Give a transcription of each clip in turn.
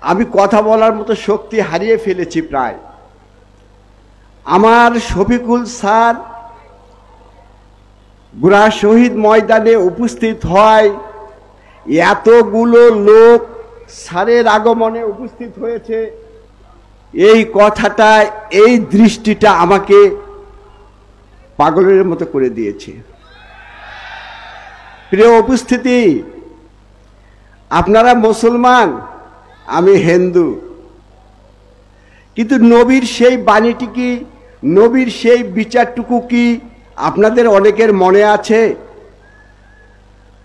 আমি কথা বলার মতো শক্তি হারিয়ে ফেলেছি প্রায়। আমার শফিকুল স্যার গুড়া শহীদ ময়দানে উপস্থিত হয়, এতগুলো লোক স্যারের আগমনে উপস্থিত হয়েছে, এই কথাটা, এই দৃষ্টিটা আমাকে পাগলের মতো করে দিয়েছে। প্রিয় উপস্থিতি, আপনারা মুসলমান, আমি হিন্দু, কিন্তু নবীর সেই বাণীটি কি, নবীর সেই বিচারটুকু কি আপনাদের অনেকের মনে আছে?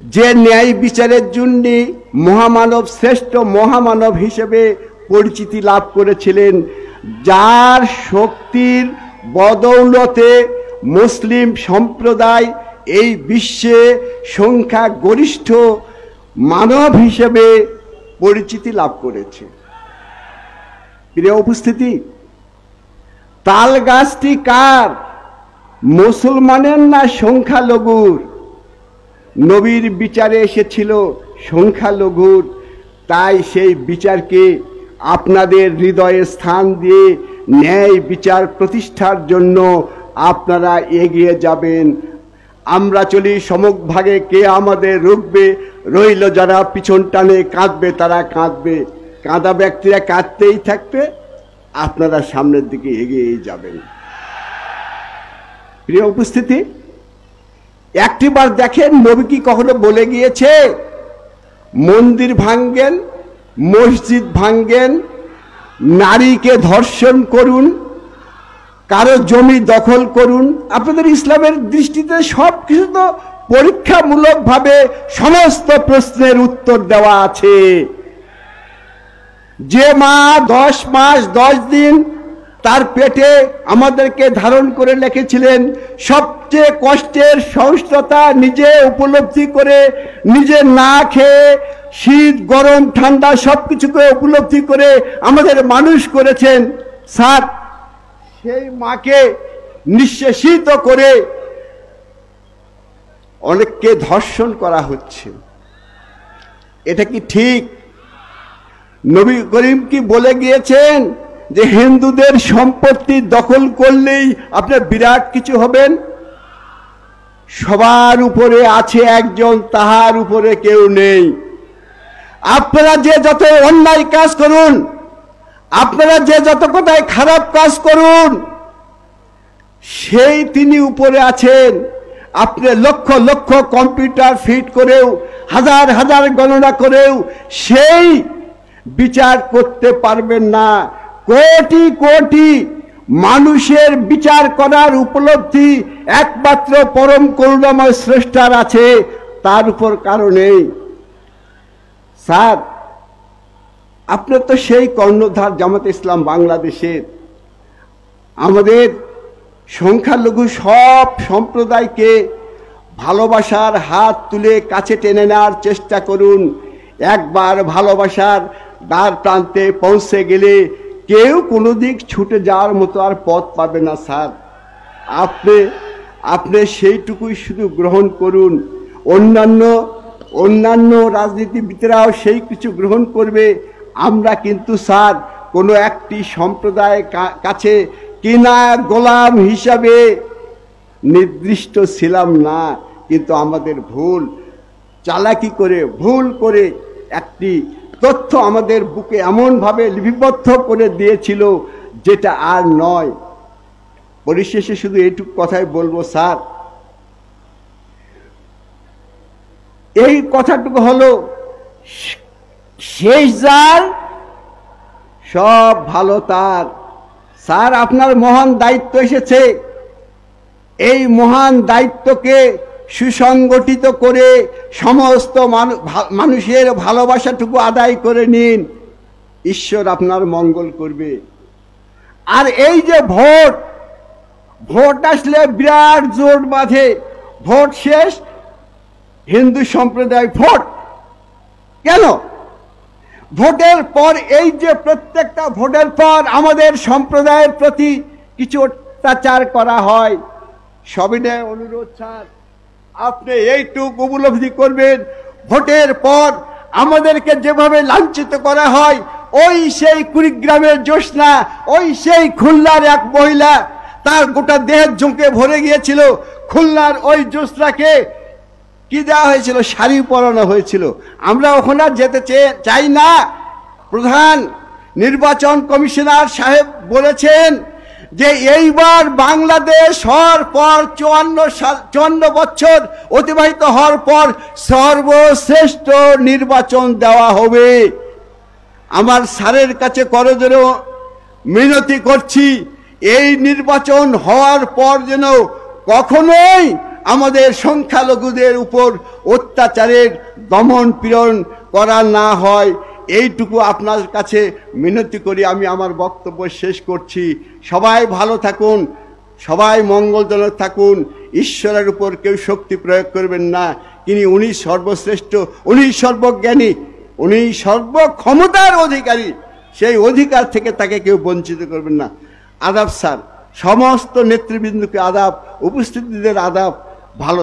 যে ন্যায় বিচারের জন্য মহামানব, শ্রেষ্ঠ মহামানব হিসেবে পরিচিতি লাভ করেছিলেন, যার শক্তির বদৌলতে মুসলিম সম্প্রদায় এই বিশ্বে সংখ্যা গরিষ্ঠ মানব হিসেবে পরিচিতি লাভ করেছে। প্রিয় উপস্থিতি, তাল গাছটি কার? মুসলমানের না সংখ্যালঘুর? নবীর বিচারে এসেছিল সংখ্যালঘুর, তাই সেই বিচারকে আপনাদের হৃদয়ে স্থান দিয়ে ন্যায় বিচার প্রতিষ্ঠার জন্য আপনারা এগিয়ে যাবেন। আমরা চলি সমভাগে, কে আমাদের রুখবে? রইল যারা পিছন টানে, কাঁদবে তারা কাঁদবে, কাঁদা ব্যক্তিরা কাঁদতেই থাকবে, আপনারা সামনের দিকে এগিয়েই যাবেন। প্রিয় উপস্থিতি, একটিবার দেখেন, নবী কি কখনো বলে গিয়েছে মন্দির ভাঙ্গেন, মসজিদ ভাঙ্গেন, নারীকে ধর্ষণ করুন, কারো জমি দখল করুন? আপনাদের ইসলামের দৃষ্টিতে সব কিছু তো পরীক্ষামূলকভাবে সমস্ত প্রশ্নের উত্তর দেওয়া আছে। যে মা 10 মাস 10 দিন তার পেটে আমাদেরকে ধারণ করে রেখেছিলেন, সবচেয়ে কষ্টের সহিষ্ণুতা নিজে উপলব্ধি করে, নিজে না খেয়ে শীত গরম ঠান্ডা সবকিছুকে উপলব্ধি করে আমাদের মানুষ করেছেন, স্যার সেই মাকে নিঃশেষিত করে অনেককে ধর্ষণ করা হচ্ছে। এটা কি ঠিক? নবী করিম কি বলে গিয়েছেন যে হিন্দুদের সম্পত্তি দখল করলেই আপনার বিরাট কিছু হবেন? সবার উপরে আছে একজন, তাহার উপরে কেউ নেই। আপনারা যে যত অন্যায় কাজ করুন, আপনারা যে যত কোথায় খারাপ কাজ করুন, সেই তিনি উপরে আছেন। আপনি লক্ষ লক্ষ কম্পিউটার ফিট করেও, হাজার হাজার গণনা করেও সেই বিচার করতে পারবেন না। কোটি কোটি মানুষের বিচার করার উপলব্ধি একমাত্র পরম করুণাময় স্রষ্টার আছে, তার উপর কারো নেই। স্যার, আপনার তো সেই কর্ণধার জামাতে ইসলাম বাংলাদেশের, আমাদের সংখ্যালঘু সব সম্প্রদায়কে ভালোবাসার হাত তুলে কাছে টেনে নেওয়ার চেষ্টা করুন। একবার ভালোবাসার দ্বার প্রান্তে পৌঁছে গেলে কেউ কোনো দিক ছুটে যাওয়ার মতো আর পথ পাবে না। স্যার, আপনি সেইটুকুই শুধু গ্রহণ করুন। অন্যান্য রাজনীতিবিদরাও সেই কিছু গ্রহণ করবে। আমরা কিন্তু স্যার কোনো একটি সম্প্রদায়ের কাছে কিনা গোলাম হিসাবে নির্দিষ্ট ছিলাম না, কিন্তু আমাদের চালাকি করে, ভুল করে একটি তথ্য আমাদের বুকে এমনভাবে লিপিবদ্ধ করে দিয়েছিল যেটা আর নয়। পরিশেষে শুধু এইটুকু কথাই বলবো, স্যার, এই কথাটুকু হলো, শেষ যার সব ভালো তার। স্যার, আপনার মহান দায়িত্ব এসেছে, এই মহান দায়িত্বকে সুসংগঠিত করে সমস্ত মানুষের ভালোবাসাটুকু আদায় করে নিন, ঈশ্বর আপনার মঙ্গল করবে। আর এই যে ভোট আসলে বিরাট জোট বাঁধে, ভোট শেষ, হিন্দু সম্প্রদায় ভোট কেন? ভোটের পর এই যে প্রত্যেকটা ভোটের পর আমাদের সম্প্রদায়ের প্রতি কিছু অত্যাচার করা হয়, সবিনয় অনুরোধ স্যার, আপনি এইটুকু উপলব্ধি করবেন, ভোটের পর আমাদেরকে যেভাবে লাঞ্ছিত করা হয়, ওই সেই কুড়িগ্রামের জ্যোৎস্না, ওই সেই খুলনার এক মহিলা, তার গোটা দেহের ঝুঁকে ভরে গিয়েছিল। খুলনার ওই জ্যোৎস্নাকে কি দেওয়া হয়েছিল? শাড়ি পরানো হয়েছিল। আমরা ওখানে আর যেতে চাই না। প্রধান নির্বাচন কমিশনার সাহেব বলেছেন যে এইবার বাংলাদেশ হওয়ার পর 54 বছর অতিবাহিত হওয়ার পর সর্বশ্রেষ্ঠ নির্বাচন দেওয়া হবে। আমার স্যারের কাছে করজোড়ে মিনতি করছি, এই নির্বাচন হওয়ার পর যেন কখনোই আমাদের সংখ্যালঘুদের উপর অত্যাচারের দমন পীড়ন করা না হয়, এইটুকু আপনার কাছে মিনতি করি আমি আমার বক্তব্য শেষ করছি। সবাই ভালো থাকুন, সবাই মঙ্গলজনক থাকুন। ঈশ্বরের উপর কেউ শক্তি প্রয়োগ করবেন না। উনি সর্বশ্রেষ্ঠ, উনি সর্বজ্ঞানী, উনি সর্বক্ষমতার অধিকারী। সেই অধিকার থেকে তাকে কেউ বঞ্চিত করবেন না। আদাব স্যার, সমস্ত নেতৃবৃন্দকে আদাব, উপস্থিতিদের আদাব। ভালো